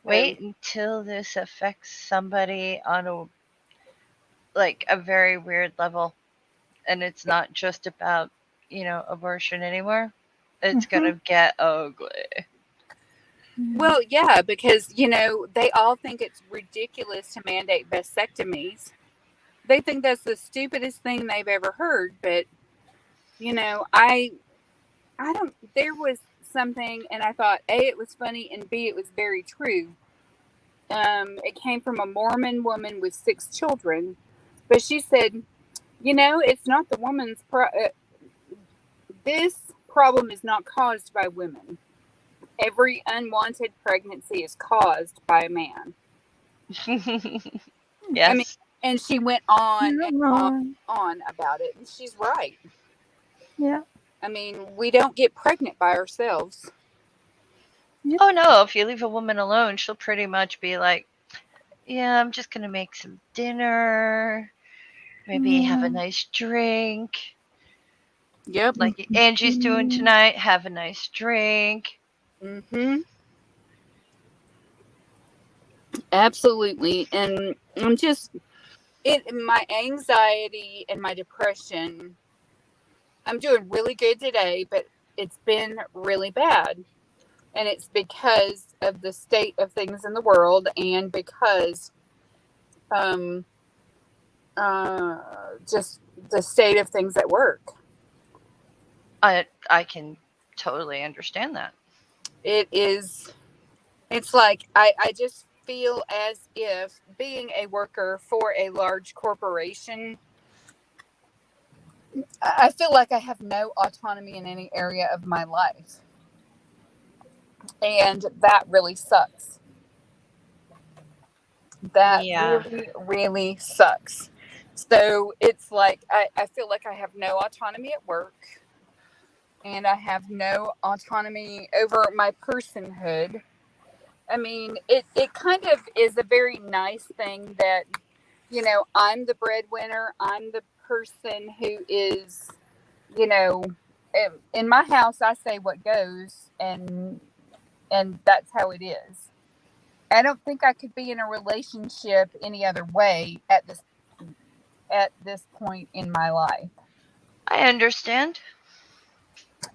Wait until this affects somebody on a very weird level, and it's not just about abortion anymore. It's Mhm. gonna get ugly. Yeah. well, yeah, because, they all think it's ridiculous to mandate vasectomies. They think that's the stupidest thing they've ever heard. But, I don't, there was something, and I thought, A, it was funny, and B, it was very true. It came from a Mormon woman with 6 children, but she said, it's not the woman's this problem is not caused by women. Every unwanted pregnancy is caused by a man. I mean, Yes. and she went on Yeah. and on No. and on about it, and she's right. Yeah. I mean, we don't get pregnant by ourselves. Yep. Oh no, if you leave a woman alone, she'll pretty much be like, yeah, I'm just gonna make some dinner, maybe have a Yeah. nice drink, Yep. like Angie's doing Mhm. tonight, have a nice drink. Mm-hmm. Absolutely. And I'm just my anxiety and my depression. I'm doing really good today, but it's been really bad. And it's because of the state of things in the world, and because um just the state of things at work. I can totally understand that. It is, it's like I just feel as if being a worker for a large corporation, I feel like I have no autonomy in any area of my life. And that really sucks. That Yeah. really, really sucks. So it's like I feel like I have no autonomy at work, and I have no autonomy over my personhood. I mean, it kind of is a very nice thing that, I'm the breadwinner. I'm the person who is, you know, in my house, I say what goes, and that's how it is. I don't think I could be in a relationship any other way at this point in my life. I understand.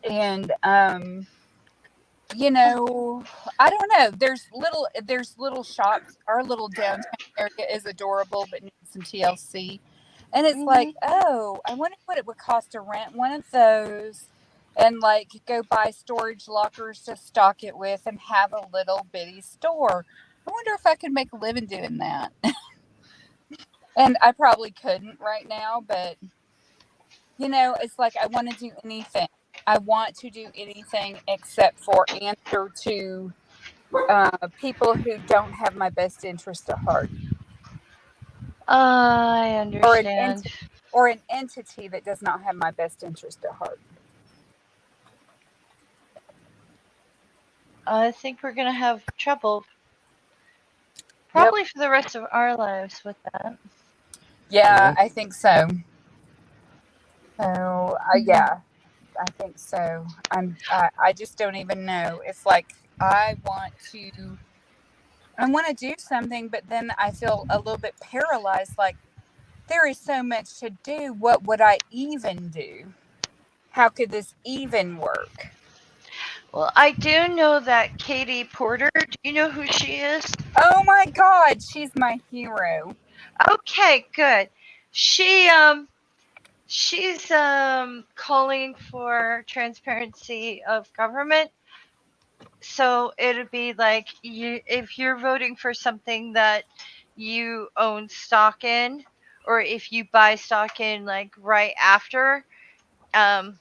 And you know, I don't know. There's little shops. Our little downtown area is adorable, but needs some TLC. And it's Hmm. like, oh, I wonder what it would cost to rent one of those, and like go buy storage lockers to stock it with, and have a little bitty store. I wonder if I could make a living doing that. And I probably couldn't right now, but it's like I want to do anything. I want to do anything except for answer to people who don't have my best interest at heart, I or an understand. entity, or an entity that does not have my best interest at heart. I think we're gonna have trouble Yep. probably for the rest of our lives with that. Yeah, Yeah. I think so. So, Mhm. yeah, I think so. I just don't even know. It's like I want to do something, but then I feel a little bit paralyzed. Like, there is so much to do. What would I even do? How could this even work? Well, I do know that Katie Porter. Do you know who she is? Oh my God, she's my hero. Okay, good. She she's calling for transparency of government. So it'd be like you if you're voting for something that you own stock in, or if you buy stock in like right after, um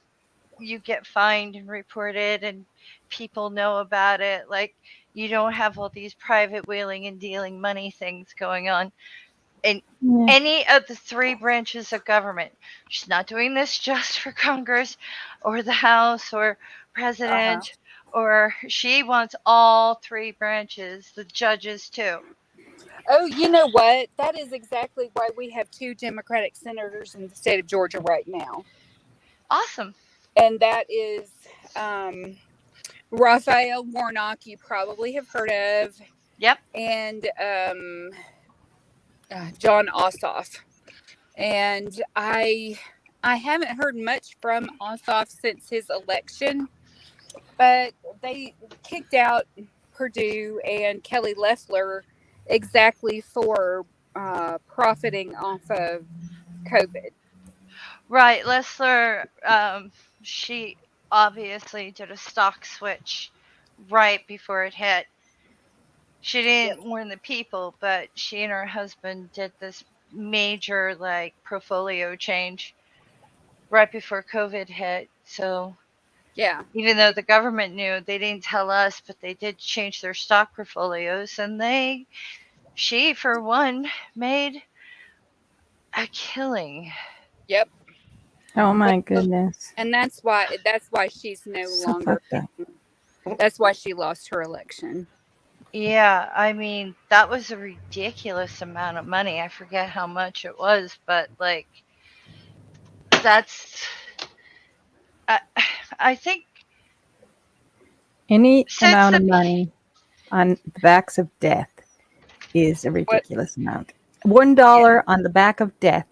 you get fined and reported and people know about it. Like you don't have all these private wheeling and dealing money things going on in Yeah. any of the three branches of government. She's not doing this just for Congress or the House or Uh-huh. president, or she wants all three branches, the judges too. Oh, you know what? That is exactly why we have two Democratic senators in the state of Georgia right now. Awesome. And that is Raphael Warnock, you probably have heard of, Yep. and John Ossoff. And I haven't heard much from Ossoff since his election, but they kicked out Purdue and Kelly Loeffler exactly for profiting off of COVID. Right. Lessler, she obviously did a stock switch right before it hit. She Yes. didn't warn the people, but she and her husband did this major like portfolio change right before COVID hit. So Yeah. even though the government knew, they didn't tell us, but they did change their stock portfolios, and she for one made a killing. Yep. Oh my Well, goodness. and that's why she's no So longer. fucked up. That's why she lost her election. Yeah, I mean, that was a ridiculous amount of money. I forget how much it was, but like that's I, I think Any since amount the of money on the backs of death is a What? ridiculous amount. $1 on the back of death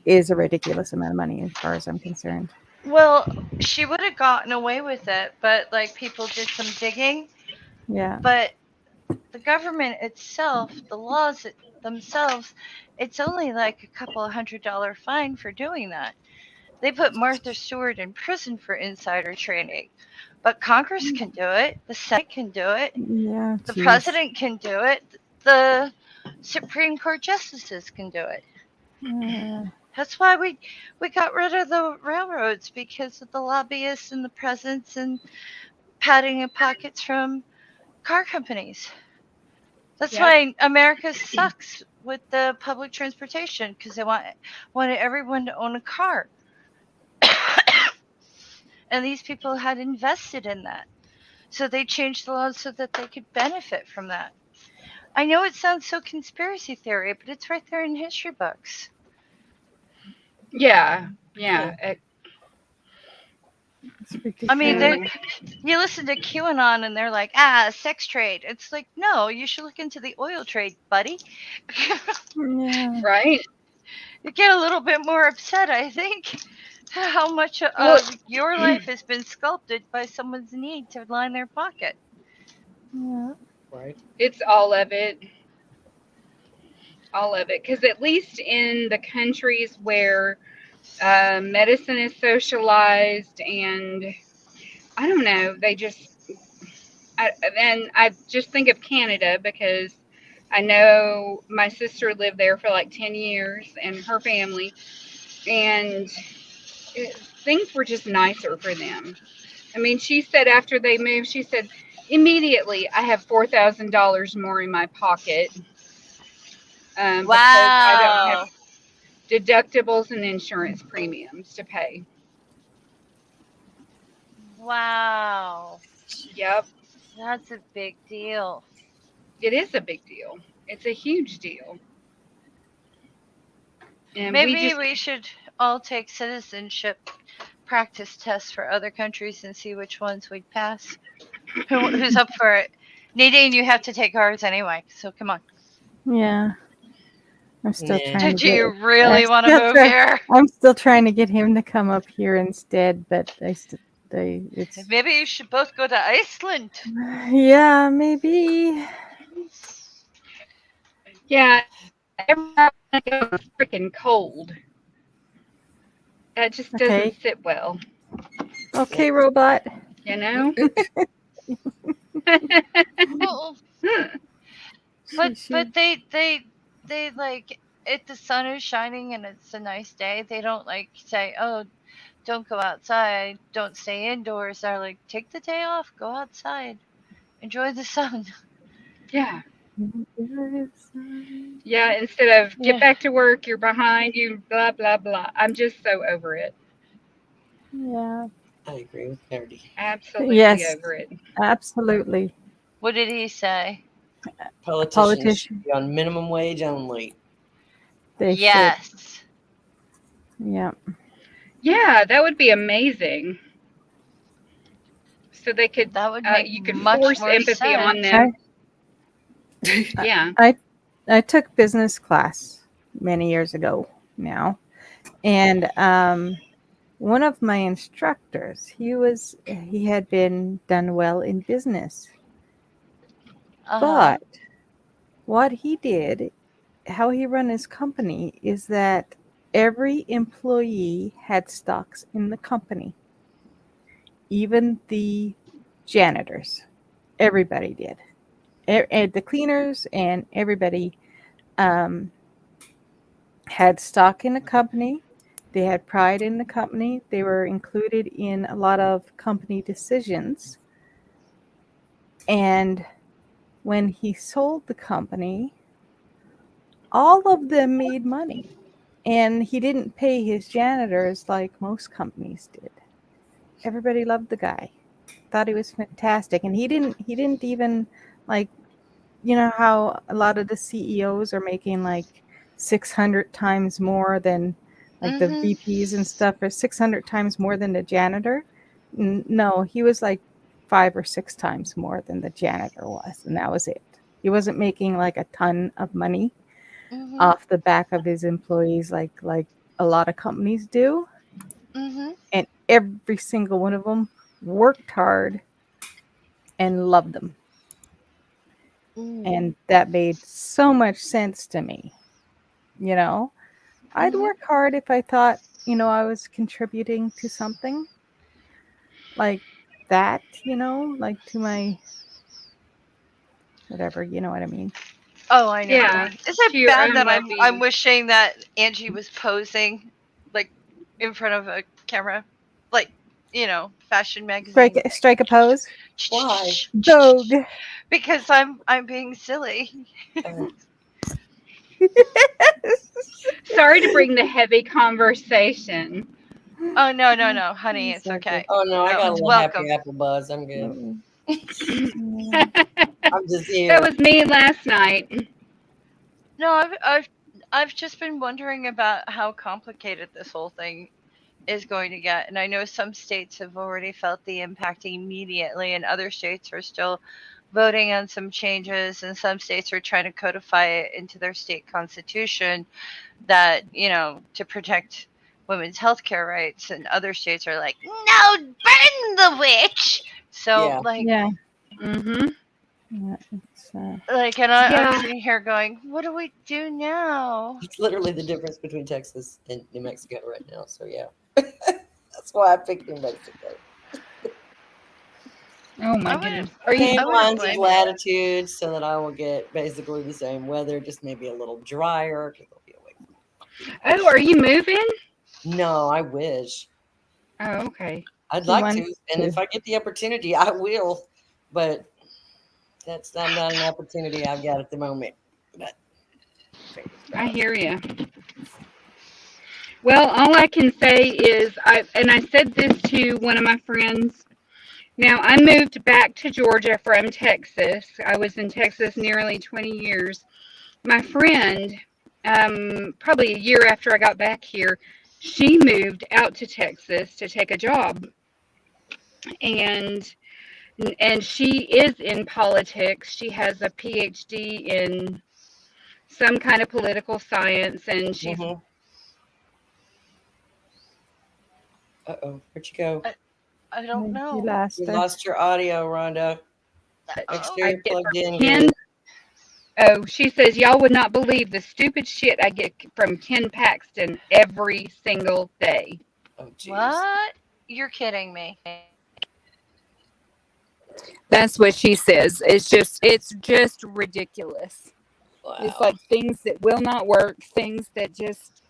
is a ridiculous amount of money as far as I'm concerned. well, she would have gotten away with it, but like people did some digging, Yeah. but the government itself, the laws themselves, it's only like a couple of $100 fine for doing that. They put Martha Stewart in prison for insider trading. But Congress can do it, the Senate can do it, Yeah, the jeez. president can do it, the Supreme Court justices can do it. That's why we got rid of the railroads because of the lobbyists and the presidents and padding in pockets from car companies. That's Yep. why America sucks with the public transportation because they wanted everyone to own a car. And these people had invested in that. So they changed the laws so that they could benefit from that. I know it sounds so conspiracy theory, but it's right there in history books. Yeah. Yeah. It's I mean, ridiculous. So you listen to QAnon and they're like, ah, sex trade. It's like, no, you should look into the oil trade, buddy. Yeah. right. You get a little bit more upset, I think, how much Well, of your life has been sculpted by someone's need to line their pocket. Yeah. Right. it's all of it. All of it. Because at least in the countries where medicine is socialized, and I don't know, and I just think of Canada because I know my sister lived there for like 10 years and her family, and things were just nicer for them. I mean, she said after they moved, she said, immediately I have $4,000 more in my pocket because I don't have Wow. deductibles and insurance premiums to pay. Wow. Yep, That's a big deal. it is a big deal. It's a huge deal. And we Maybe just, we should all take citizenship practice tests for other countries and see which ones we'd pass. Who's up for it? Nadine, you have to take ours anyway, so come on. Yeah. I'm still Nah. trying to Do get you really want to move here? I'm still trying to get him to come up here instead, but It's Maybe you should both go to Iceland. yeah, maybe. Yeah, every time I go, it's freaking cold. That just doesn't Okay, sit well, okay, robot. you know? Well, but She they like if the sun is shining and it's a nice day, they don't like say, "Oh, don't go outside, don't stay indoors." They're like, "Take the day off, go outside, enjoy the sun." Yeah. yeah, Yeah, instead of get Yeah. back to work, you're behind, you blah, blah, blah. I'm just so over it. yeah. I agree with Nerdy. Absolutely Yes, over it. absolutely. What did he say? A Politicians should politician, be on minimum wage only. they should. Yes, Yeah. Yeah, that would be amazing. So they could, that would make you could much force more empathy on sense. them. I, Yeah. I I took business class many years ago now, and one of my instructors, he had been done well in business, Uh huh. but what he did, how he run his company, is that every employee had stocks in the company, even the janitors. Everybody did. The cleaners and everybody um, had stock in the company. They had pride in the company. They were included in a lot of company decisions. And when he sold the company, all of them made money. And he didn't pay his janitors like most companies did. Everybody loved the guy. Thought he was fantastic. And he didn't even like, you know how a lot of the CEOs are making like 600 times more than like the Mhm. VPs and stuff, or 600 times more than the janitor. No, he was like 5 or 6 times more than the janitor was, and that was it. He wasn't making like a ton of money Mhm. off the back of his employees like a lot of companies do. Mhm. And every single one of them worked hard and loved them. Mm. And that made so much sense to me. You know, I'd Mhm. work hard if I thought, I was contributing to something like that, like to my whatever, you know what I mean? Oh, I know what you Yeah. mean. Is To it your bad own that well I'm being. wishing that Angie was posing like in front of a camera, like fashion magazine, Strike a pose. Why? Vogue. because I'm being silly. Oh, Sorry to bring the heavy conversation. Oh no no no, honey, It's it's okay. okay. oh no, I No, got a it's little happy welcome. apple buzz. I'm good. Mm, yeah. I'm just That here. was me last night. No, I've just been wondering about how complicated this whole thing is going to get, and I know some states have already felt the impact immediately, and other states are still voting on some changes, and some states are trying to codify it into their state constitution that to protect women's healthcare rights, and other states are like, no, burn the witch. So Yeah, Yeah. Mm-hmm. Yeah. It's, and I'm Yeah. sitting here going, what do we do now? it's literally the difference between Texas and New Mexico right now. So yeah, that's why I picked New Mexico. Oh my I wouldn't goodness. Are you? Same I wouldn't lines of blame you. latitude, so that I will get basically the same weather, just maybe a little drier because I'll be away from the fucking Oh, are ocean. you moving? No, I wish. Oh, okay. I'd he like to, wants and to. if I get the opportunity, I will. But that's not an opportunity I've got at the moment. But fingers I crossed. hear you. Well, all I can say is I said this to one of my friends. Now, I moved back to Georgia from Texas. I was in Texas nearly 20 years. My friend, probably a year after I got back here, she moved out to Texas to take a job, and she is in politics. She has a PhD in some kind of political science, and she's Uh oh, where'd you go? I, I don't You know. lost You her. lost your audio, Rhonda. Make Oh, sure I you're get plugged in from Ken. good. Oh, she says, y'all would not believe the stupid shit I get from Ken Paxton every single day. Oh, jeez. what? You're kidding me. That's what she says. It's just ridiculous. It's Wow. like things that will not work, things that just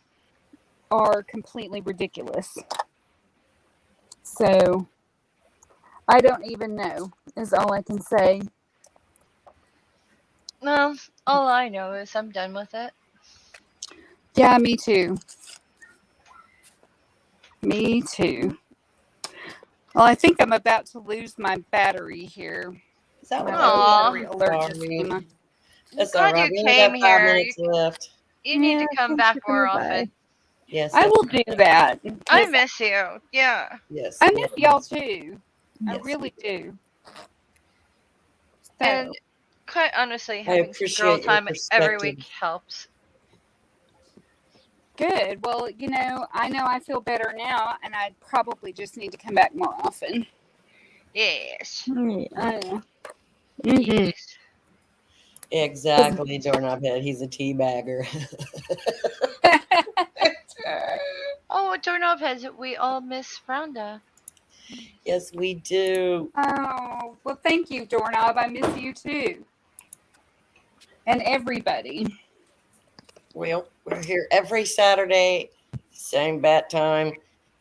are completely ridiculous. So I don't even know, is all I can say. No, all I know is I'm done with it. Yeah, me too. Me too. Well, I think I'm about to lose my battery here. Is that My what that Aw, battery is? alert just Sorry. came on. I'm That's all glad right. you We only came got five here. minutes left. You need Yeah, to come thanks back for more coming by. often. Yes, I will do definitely. that I because miss you. Yeah. Yes, I we miss all y'all miss too. I you. Yes, we really do. do. And So quite honestly, I having some girl appreciate your time every perspective. week helps. good. Well, I know I feel better now, and I probably just need to come back more often. Yes. Yeah. Mm-hmm. Yes. Exactly, doorknob head. He's a tea bagger. Oh, doorknob heads. We all miss Rhonda. Yes, we do. Oh, well, thank you, Doorknob. I miss you too. And everybody. Well, we're here every Saturday, same bat time.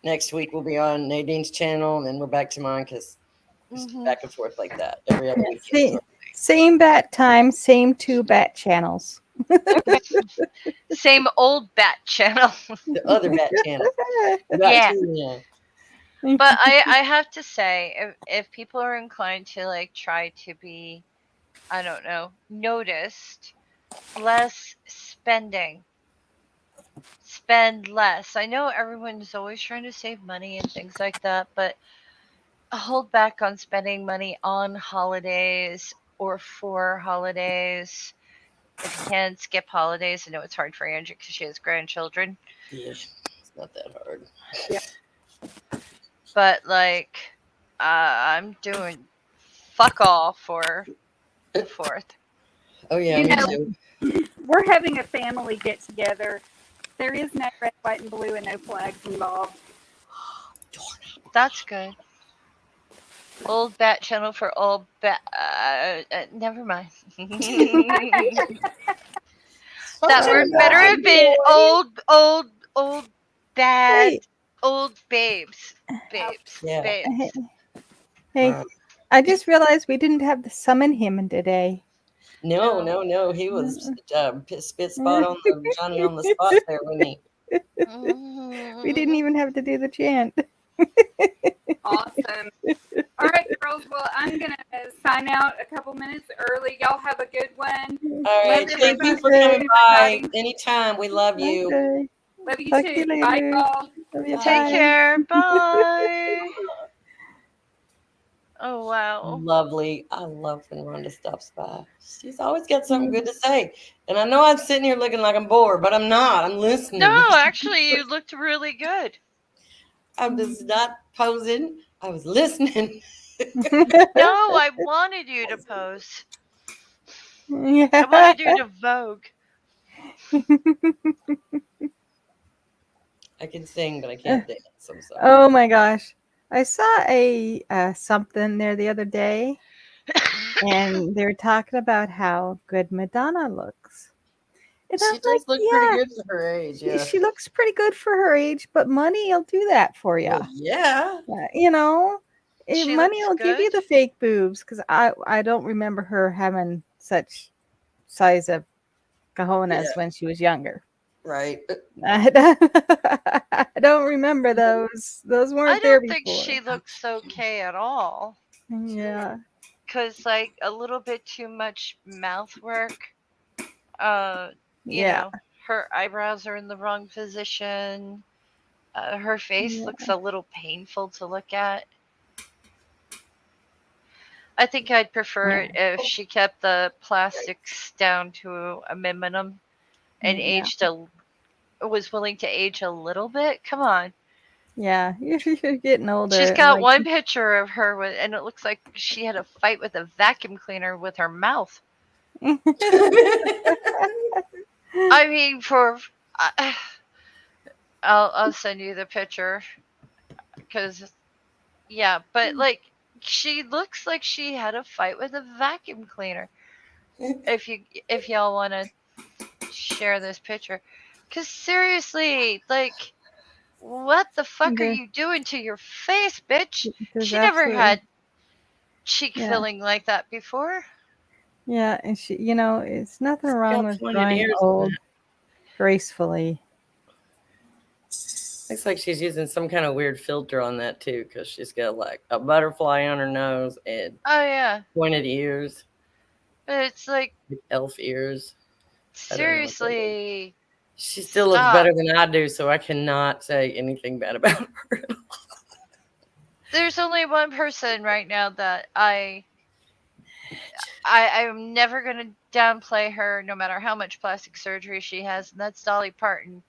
Next week we'll be on Nadine's channel, and then we're back to mine because it's Hmm. back and forth like that every other weekend. See, same bat time, same two bat channels. Okay. Same old bat channel. The other bat channel. We got Yeah. two now. But I have to say, if people are inclined to like try to be, I don't know, noticed, less spending, spend less. I know everyone's always trying to save money and things like that, but hold back on spending money on holidays or for holidays. If you can skip holidays, I know it's hard for Angie because she has grandchildren, Yeah, it's not that hard. Yeah. but like, I'm doing fuck all for the 4th. Oh yeah, You me know, too. we're having a family get together. There is no red, white, and blue and no flags involved. That's good. Old bat channel for old bat. Never mind. That Sorry word about better the have been noise. old bad Hey, old babes. Yeah. hey, Babes. hey, Uh, I just realized we didn't have to summon him today. no, No. no, no. He was spit spot on the Johnny on the spot there, wasn't he? We didn't even have to do the chant. Awesome. All right, girls. Well, I'm going to sign out a couple minutes early. Y'all have a good one. All Love right. Thank you everybody. for Okay. coming by Everybody. anytime. We love you. Okay. Love you Talk to too. you Bye, later. y'all. Love you. Take Bye. Bye. care. Bye. Oh wow. Lovely. I love when Rhonda stops by. She's always got something good to say. And I know I'm sitting here looking like I'm bored, but I'm not. I'm listening. No, actually, you looked really good. I'm just not posing. I was listening. No, I wanted you to pose. I Yeah. wanted you to Vogue. I can sing, but I can't dance. I'm sorry. Oh my gosh. I saw a something there the other day, and they were talking about how good Madonna looks. And I'm She like, does look pretty yeah, good for her age. Yeah. she looks pretty good for her age, but money will do that for you. Well, yeah. You know, She money looks will give you good. the fake boobs because I don't remember her having such size of Yeah. cojones when she was younger. Right. I don't remember those. Those I weren't there don't think before. she looks okay at all. Yeah. Cause like a little bit too much mouth work. Uh, you Yeah. know, her eyebrows are in the wrong position. Her face Yeah. looks a little painful to look at. I think I'd prefer it if she kept the plastics down to a minimum and Yeah. was willing to age a little bit. Come on. Yeah, you're getting She's older. got Like, one picture of her with, and it looks like she had a fight with a vacuum cleaner with her mouth. I mean, I, I'll send you the picture because yeah, but like she looks like she had a fight with a vacuum cleaner. If y'all want to share this picture, because seriously, like what the fuck are there, you doing to your face, bitch? there's She never absolutely, had cheek yeah, filling like that before. yeah, and it's nothing She's wrong got with pointed growing ears on old that. gracefully. Looks like she's using some kind of weird filter on that too, because she's got like a butterfly on her nose and Oh yeah, pointed ears, but it's like like elf ears. I don't know what that is. seriously, She still looks stop. better than I do, so I cannot say anything bad about her. There's only one person right now that I'm never gonna downplay her, no matter how much plastic surgery she has, and that's Dolly Parton.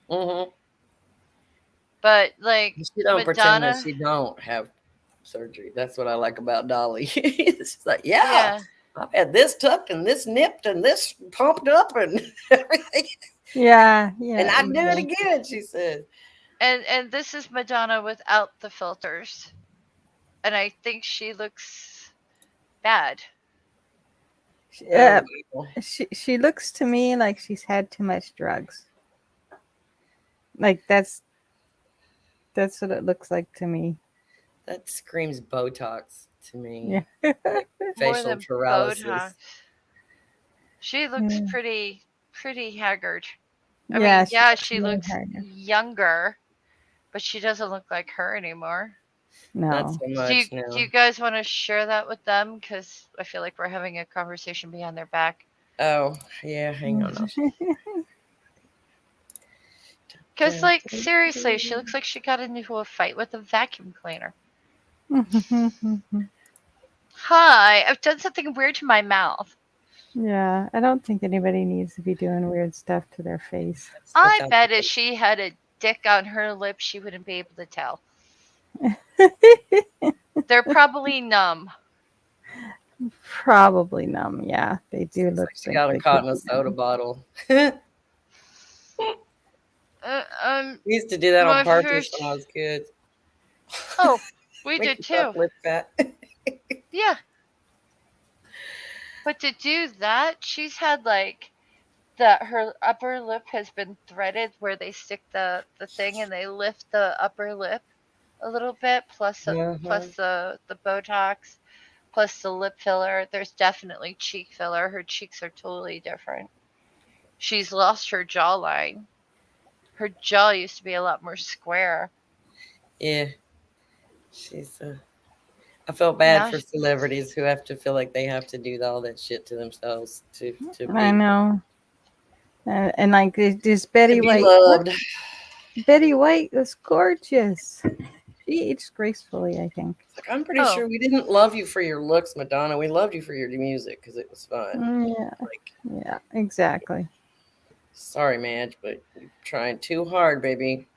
Hmm. But like She don't pretend that Madonna, she don't have surgery. That's what I like about Dolly. She's like, yeah, yeah, I've had this tucked and this nipped and this pumped up and everything, Yeah, and yeah, I do it exactly. again. She says, and this is Madonna without the filters, and I think she looks bad. She, "Oh, uh, well, she looks to me like she's had too much drugs. Like that's what it looks like to me. that screams Botox to me, Yeah. like More facial than Botox. paralysis." She looks Yeah, pretty haggard. I yeah, mean, she yeah, looks she really looks hard. younger, but she doesn't look like her anymore. Not No. so Do much do now. you guys want to share that with them? Because I feel like we're having a conversation behind their back. Oh, yeah, hang on. Because like seriously, she looks like she got into a fight with a vacuum cleaner. Hi, I've done something weird to my mouth. Yeah, I don't think anybody needs to be doing weird stuff to their face. That's I without the bet if she had a dick on her lips, she wouldn't be able to tell. They're probably numb. Probably numb. Yeah, they do Looks look like she like got they it caught could in a be soda numb. bottle. We Uh, um, used to do that on my purpose first. when I was kids. Oh, we Make did yourself too. look fat. Yeah, but to do that, she's had like that. Her upper lip has been threaded where they stick the thing and they lift the upper lip a little bit. Uh-huh. Plus the Botox, plus the lip filler. There's definitely cheek filler. Her cheeks are totally different. She's lost her jawline. Her jaw used to be a lot more square. Yeah, she's. I felt bad Now, for celebrities who have to feel like they have to do all that shit to themselves to I be know. And like this to Betty be White. loved. Betty White was gorgeous. She aged gracefully, I think. Like, I'm pretty oh, sure we didn't love you for your looks, Madonna. We loved you for your music because it was fun. Yeah, Like, yeah, exactly. sorry, Madge, but you're trying too hard, baby.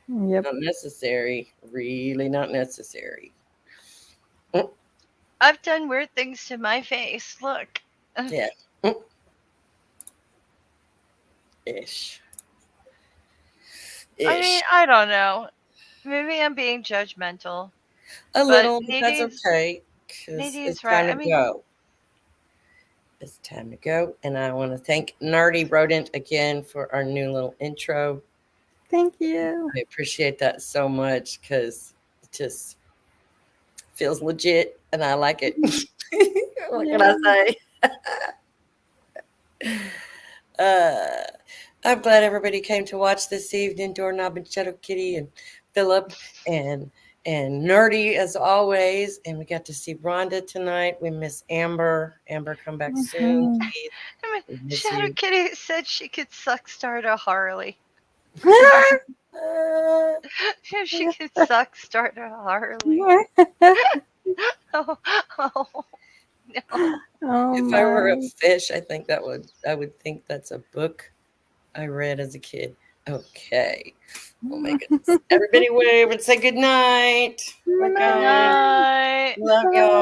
Yep. Not necessary. Really not necessary. Mm, I've done weird things to my face. Look. yeah. Mm, ish. I mean, Ish. I don't know. Maybe I'm being judgmental, A but little, but that's okay because it's Nadine's right. time I to mean, go. It's time to go. And I want to thank Nerdy Rodent again for our new little intro. Thank you. I appreciate that so much because it just feels legit and I like it. What can I Yeah. say? Uh, I'm glad everybody came to watch this evening. Doorknob and Shadow Kitty and Philip and Nerdy as always. And we got to see Rhonda tonight. We miss Amber. Amber, come back soon, Mhm. please. I mean, We miss Shadow you. Kitty said she could suck start a Harley. Uh, She could suck start a Harley. Oh, oh no. Oh if I were a my. fish, I would think that's a book I read as a kid. Okay. Oh my goodness. Everybody wave and say good night. Good Bye, Good guys. night. Love y'all.